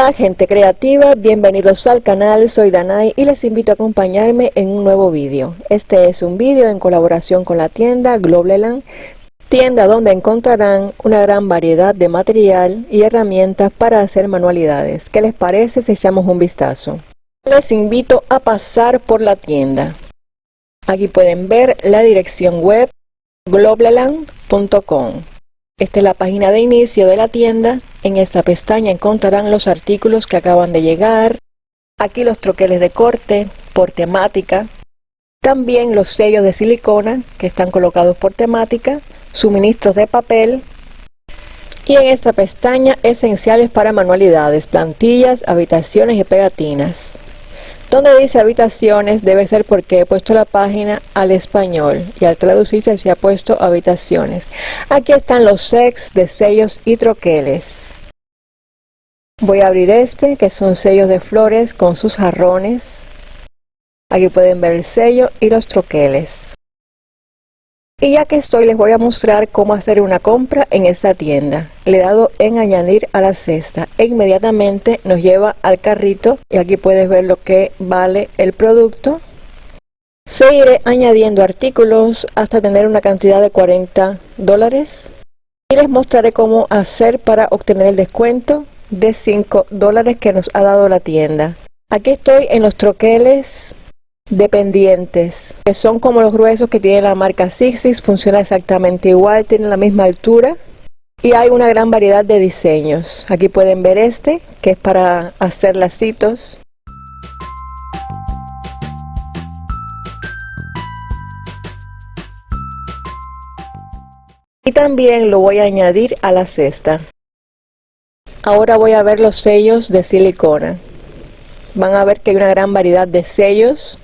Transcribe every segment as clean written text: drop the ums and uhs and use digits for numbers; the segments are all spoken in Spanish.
Hola gente creativa, bienvenidos al canal, soy Danay y les invito a acompañarme en un nuevo vídeo. Este es un vídeo en colaboración con la tienda Globleland, tienda donde encontrarán una gran variedad de material y herramientas para hacer manualidades. ¿Qué les parece si echamos un vistazo? Les invito a pasar por la tienda. Aquí pueden ver la dirección web globleland.com. Esta es la página de inicio de la tienda. En esta pestaña encontrarán los artículos que acaban de llegar. Aquí los troqueles de corte por temática. También los sellos de silicona que están colocados por temática. Suministros de papel. Y en esta pestaña esenciales para manualidades, plantillas, habitaciones y pegatinas. Donde dice habitaciones debe ser porque he puesto la página al español y al traducirse se ha puesto habitaciones. Aquí están los sets de sellos y troqueles. Voy a abrir este, que son sellos de flores con sus jarrones. Aquí pueden ver el sello y los troqueles. Y ya que estoy, les voy a mostrar cómo hacer una compra en esta tienda. Le he dado en añadir a la cesta e inmediatamente nos lleva al carrito y aquí puedes ver lo que vale el producto. Seguiré añadiendo artículos hasta tener una cantidad de $40 y les mostraré cómo hacer para obtener el descuento de $5 que nos ha dado la tienda. Aquí estoy en los troqueles de pendientes, que son como los gruesos que tiene la marca Sixis, funciona exactamente igual, tienen la misma altura y hay una gran variedad de diseños. Aquí pueden ver este, que es para hacer lacitos. Y también lo voy a añadir a la cesta. Ahora voy a ver los sellos de silicona. Van a ver que hay una gran variedad de sellos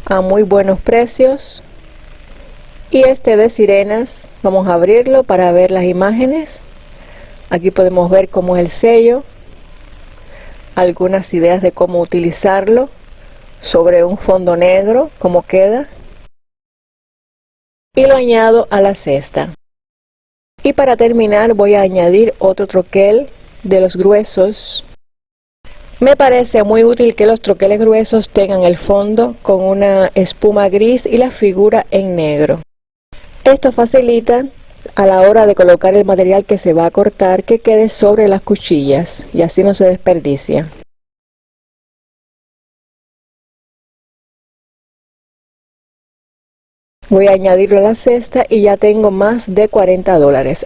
a muy buenos precios. Y este de sirenas, vamos a abrirlo para ver las imágenes. Aquí podemos ver cómo es el sello, algunas ideas de cómo utilizarlo sobre un fondo negro, cómo queda, y lo añado a la cesta. Y para terminar voy a añadir otro troquel de los gruesos. Me parece muy útil que los troqueles gruesos tengan el fondo con una espuma gris y la figura en negro. Esto facilita a la hora de colocar el material que se va a cortar que quede sobre las cuchillas y así no se desperdicia. Voy a añadirlo a la cesta y ya tengo más de $40.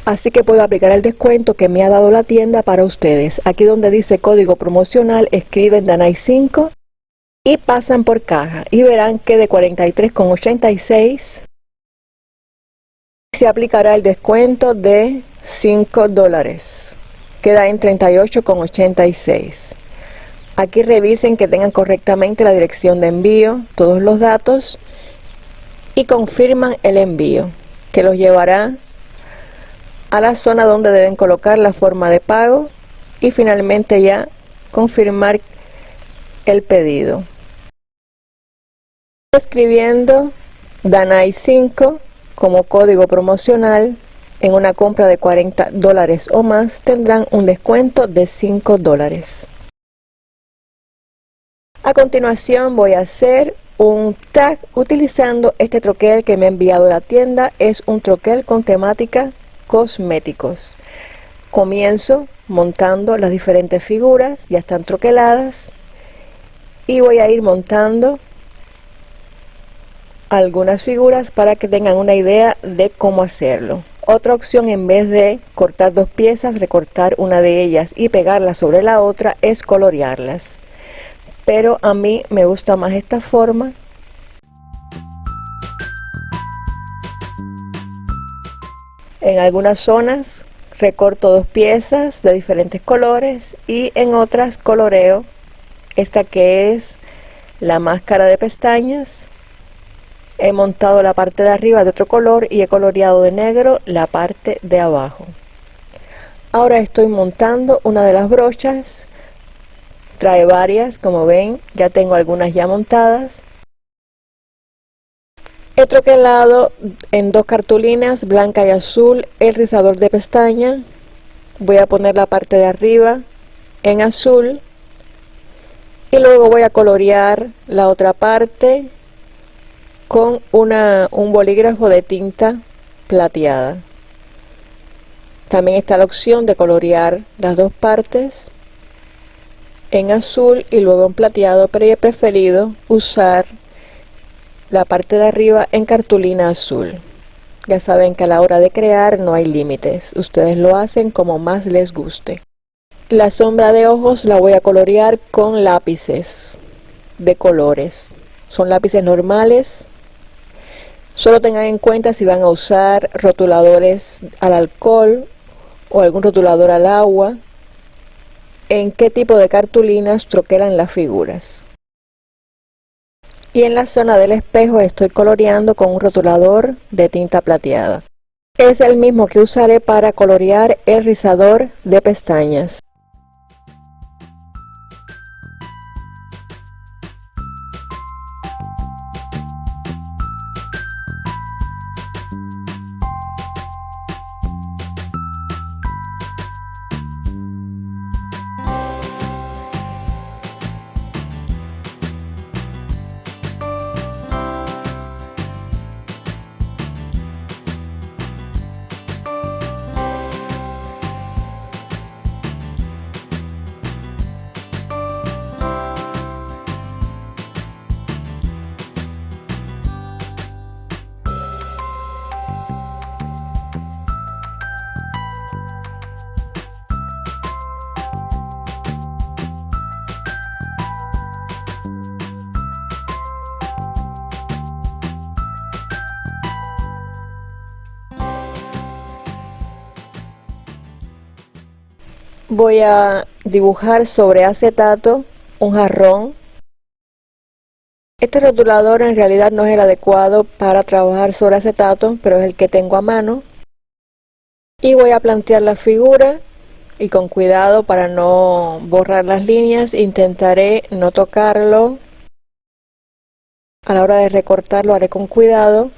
Así que puedo aplicar el descuento que me ha dado la tienda para ustedes. Aquí donde dice código promocional, escriben Danay 5 y pasan por caja y verán que de $43,86 se aplicará el descuento de $5. Queda en $38,86. Aquí revisen que tengan correctamente la dirección de envío, todos los datos y confirman el envío, que los llevará a la zona donde deben colocar la forma de pago y finalmente ya confirmar el pedido. Escribiendo Danay 5 como código promocional en una compra de $40 o más tendrán un descuento de $5. A continuación voy a hacer un tag utilizando este troquel que me ha enviado la tienda. Es un troquel con temática cosméticos. Comienzo montando las diferentes figuras, ya están troqueladas, y voy a ir montando algunas figuras para que tengan una idea de cómo hacerlo. Otra opción, en vez de cortar dos piezas, recortar una de ellas y pegarla sobre la otra, es colorearlas, pero a mí me gusta más esta forma. En algunas zonas recorto dos piezas de diferentes colores y en otras coloreo. Esta que es la máscara de pestañas, he montado la parte de arriba de otro color y he coloreado de negro la parte de abajo. Ahora estoy montando una de las brochas. Trae varias, como ven, ya tengo algunas ya montadas. He troquelado en dos cartulinas, blanca y azul, el rizador de pestaña. voy a poner la parte de arriba en azul y luego voy a colorear la otra parte con un bolígrafo de tinta plateada. También está la opción de colorear las dos partes en azul y luego en plateado, pero yo he preferido usar la parte de arriba en cartulina azul. Ya saben que a la hora de crear no hay límites, ustedes lo hacen como más les guste. La sombra de ojos la voy a colorear con lápices de colores. Son lápices normales. Solo tengan en cuenta si van a usar rotuladores al alcohol o algún rotulador al agua, en qué tipo de cartulinas troquelan las figuras. Y en la zona del espejo estoy coloreando con un rotulador de tinta plateada. Es el mismo que usaré para colorear el rizador de pestañas. Voy a dibujar sobre acetato un jarrón. Este rotulador en realidad no es el adecuado para trabajar sobre acetato, pero es el que tengo a mano. Y voy a plantear la figura y con cuidado para no borrar las líneas, intentaré no tocarlo. A la hora de recortarlo haré con cuidado.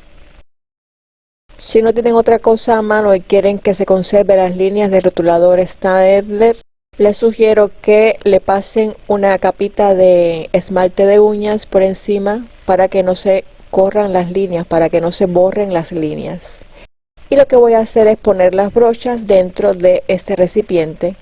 Si no tienen otra cosa a mano y quieren que se conserve las líneas del rotulador Staedtler, les sugiero que le pasen una capita de esmalte de uñas por encima para que no se corran las líneas, para que no se borren las líneas. Y lo que voy a hacer es poner las brochas dentro de este recipiente.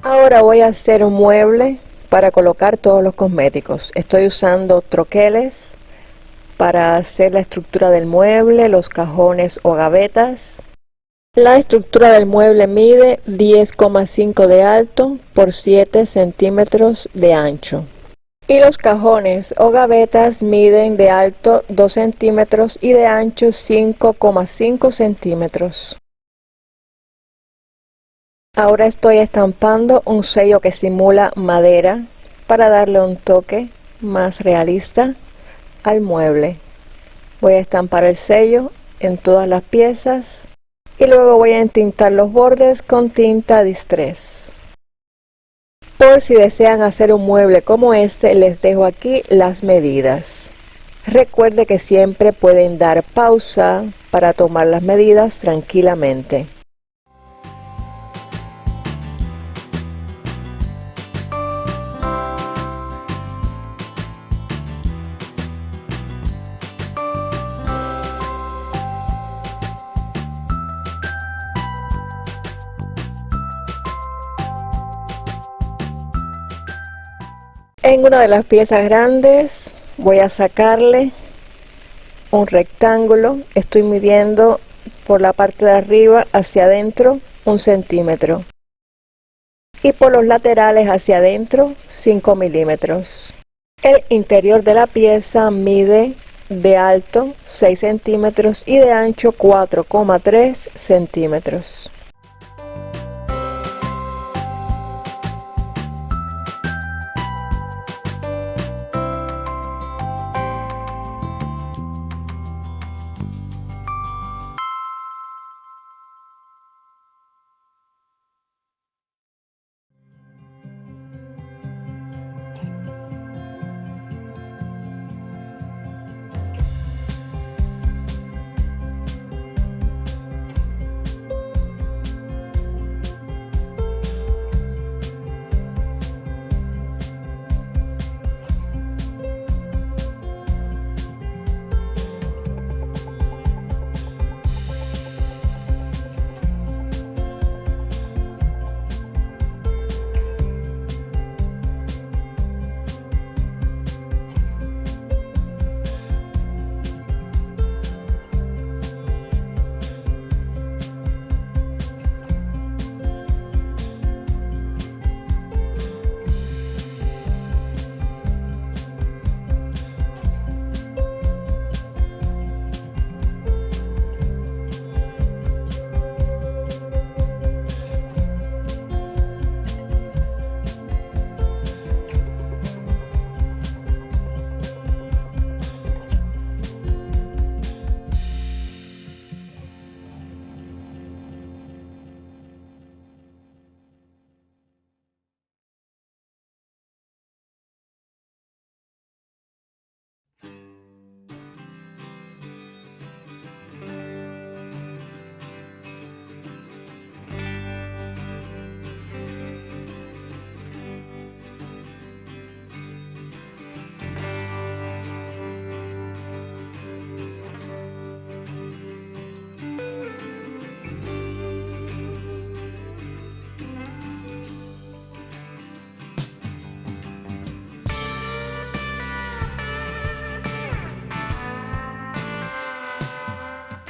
Ahora voy a hacer un mueble para colocar todos los cosméticos. Estoy usando troqueles para hacer la estructura del mueble, los cajones o gavetas. La estructura del mueble mide 10,5 de alto por 7 centímetros de ancho. Y los cajones o gavetas miden de alto 2 centímetros y de ancho 5,5 centímetros. Ahora estoy estampando un sello que simula madera para darle un toque más realista al mueble. Voy a estampar el sello en todas las piezas y luego voy a entintar los bordes con tinta Distress. Por si desean hacer un mueble como este, les dejo aquí las medidas. Recuerde que siempre pueden dar pausa para tomar las medidas tranquilamente. En una de las piezas grandes voy a sacarle un rectángulo. Estoy midiendo por la parte de arriba hacia adentro 1 centímetro y por los laterales hacia adentro 5 milímetros. El interior de la pieza mide de alto 6 centímetros y de ancho 4,3 centímetros.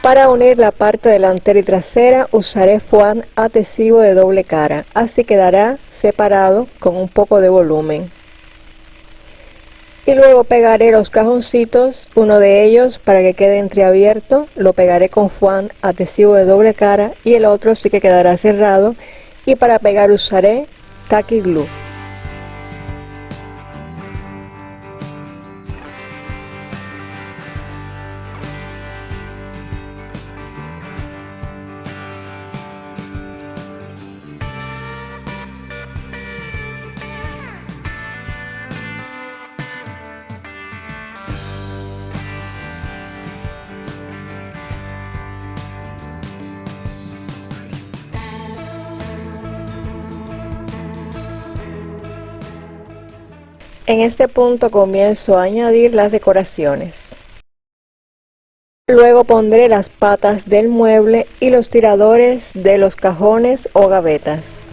Para unir la parte delantera y trasera usaré foam adhesivo de doble cara, así quedará separado con un poco de volumen. Y luego pegaré los cajoncitos, uno de ellos para que quede entreabierto, lo pegaré con foam adhesivo de doble cara y el otro sí que quedará cerrado, y para pegar usaré tacky glue. En este punto comienzo a añadir las decoraciones. Luego pondré las patas del mueble y los tiradores de los cajones o gavetas.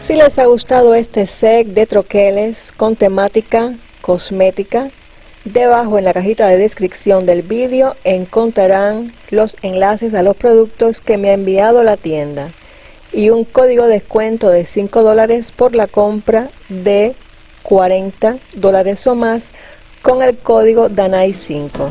Si les ha gustado este set de troqueles con temática cosmética, debajo en la cajita de descripción del vídeo encontrarán los enlaces a los productos que me ha enviado la tienda y un código de descuento de $5 por la compra de $40 o más con el código DANAI5.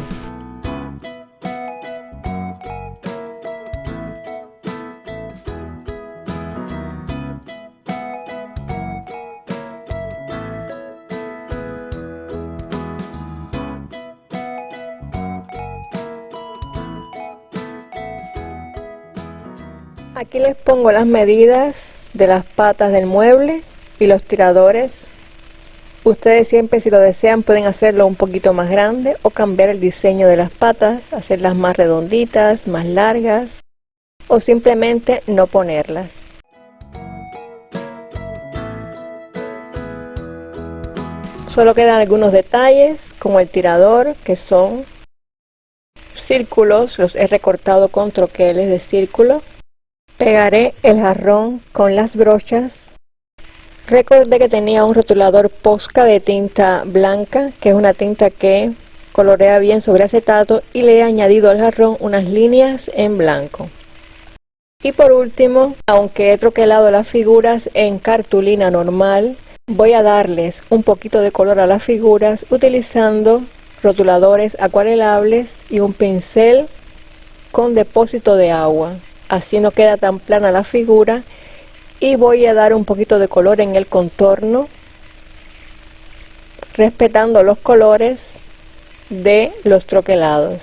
Aquí les pongo las medidas de las patas del mueble y los tiradores. Ustedes siempre, si lo desean, pueden hacerlo un poquito más grande o cambiar el diseño de las patas, hacerlas más redonditas, más largas o simplemente no ponerlas. Solo quedan algunos detalles como el tirador, que son círculos, los he recortado con troqueles de círculo. Pegaré el jarrón con las brochas. Recordé que tenía un rotulador Posca de tinta blanca, que es una tinta que colorea bien sobre acetato, y le he añadido al jarrón unas líneas en blanco. Y por último, aunque he troquelado las figuras en cartulina normal, voy a darles un poquito de color a las figuras utilizando rotuladores acuarelables y un pincel con depósito de agua. Así no queda tan plana la figura, y voy a dar un poquito de color en el contorno, respetando los colores de los troquelados.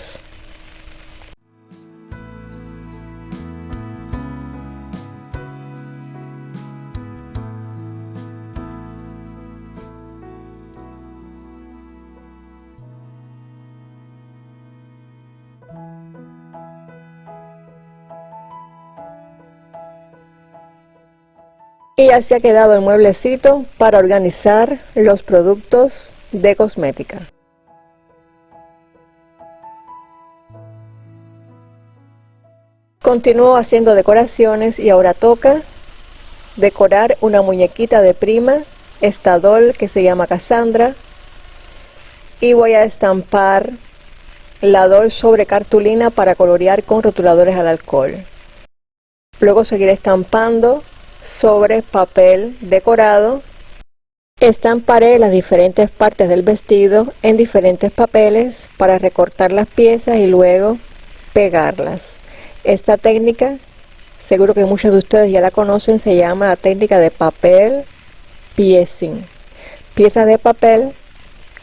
Y así ha quedado el mueblecito para organizar los productos de cosmética. Continúo haciendo decoraciones y ahora toca decorar una muñequita de prima, esta doll que se llama Cassandra, y voy a estampar la doll sobre cartulina para colorear con rotuladores al alcohol. Luego seguiré estampando sobre papel decorado. Estamparé las diferentes partes del vestido en diferentes papeles para recortar las piezas y luego pegarlas. Esta técnica, seguro que muchos de ustedes ya la conocen, se llama la técnica de papel piecing. Piezas de papel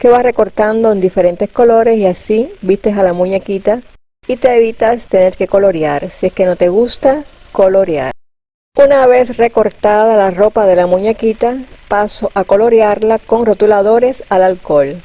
que vas recortando en diferentes colores y así vistes a la muñequita y te evitas tener que colorear si es que no te gusta colorear. Una vez recortada la ropa de la muñequita, paso a colorearla con rotuladores al alcohol.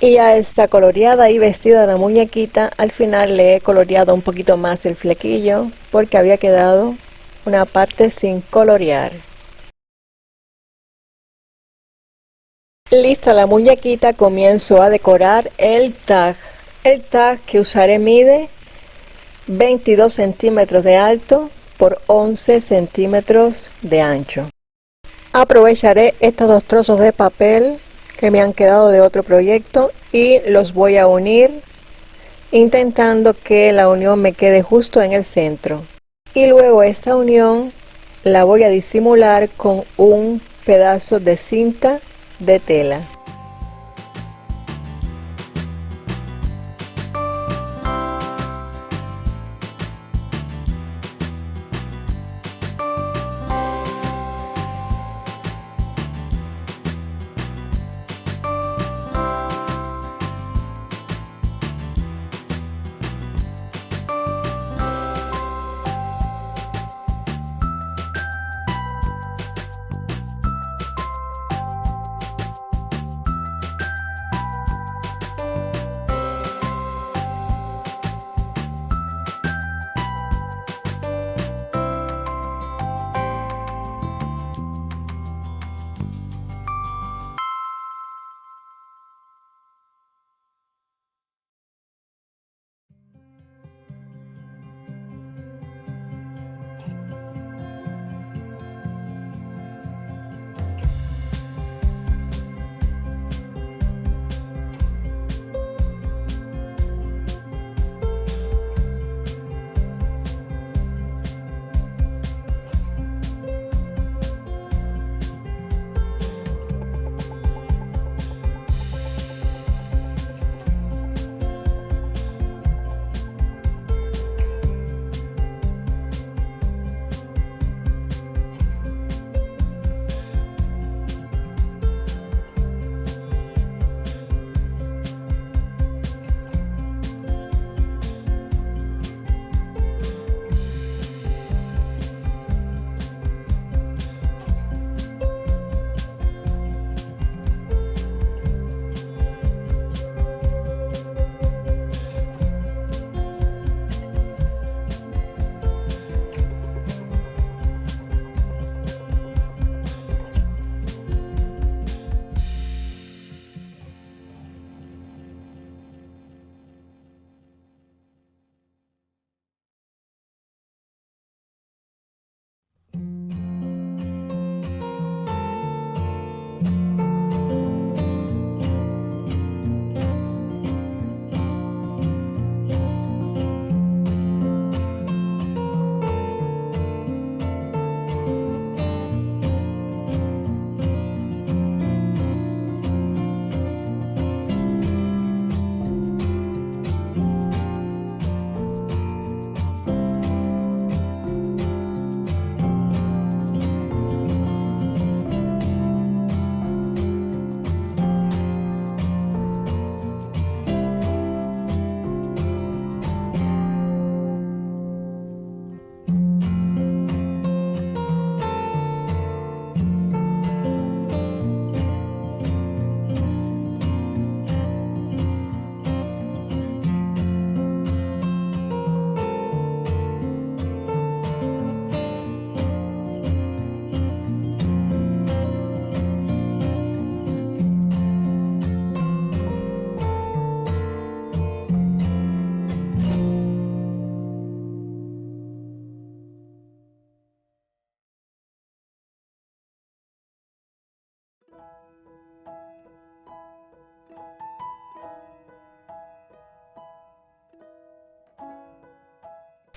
Y ya está coloreada y vestida la muñequita. Al final le he coloreado un poquito más el flequillo porque había quedado una parte sin colorear. Lista la muñequita, comienzo a decorar el tag. El tag que usaré mide 22 centímetros de alto por 11 centímetros de ancho. Aprovecharé estos dos trozos de papel que me han quedado de otro proyecto y los voy a unir intentando que la unión me quede justo en el centro. Y luego esta unión la voy a disimular con un pedazo de cinta de tela.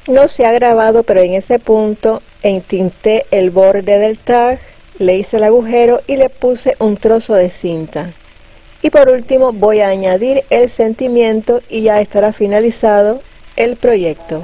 No se ha grabado, pero en ese punto entinté el borde del tag, le hice el agujero y le puse un trozo de cinta. Y por último voy a añadir el sentimiento y ya estará finalizado el proyecto.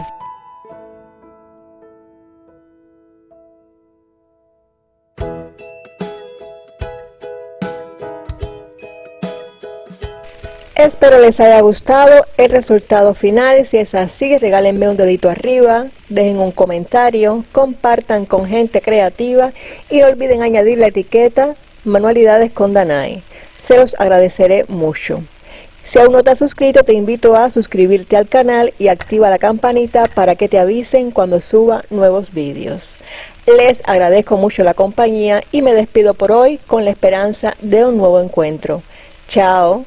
Espero les haya gustado el resultado final. Si es así, regálenme un dedito arriba, dejen un comentario, compartan con gente creativa y no olviden añadir la etiqueta Manualidades con Danay. Se los agradeceré mucho. Si aún no te has suscrito, te invito a suscribirte al canal y activa la campanita para que te avisen cuando suba nuevos vídeos. Les agradezco mucho la compañía y me despido por hoy con la esperanza de un nuevo encuentro. Chao.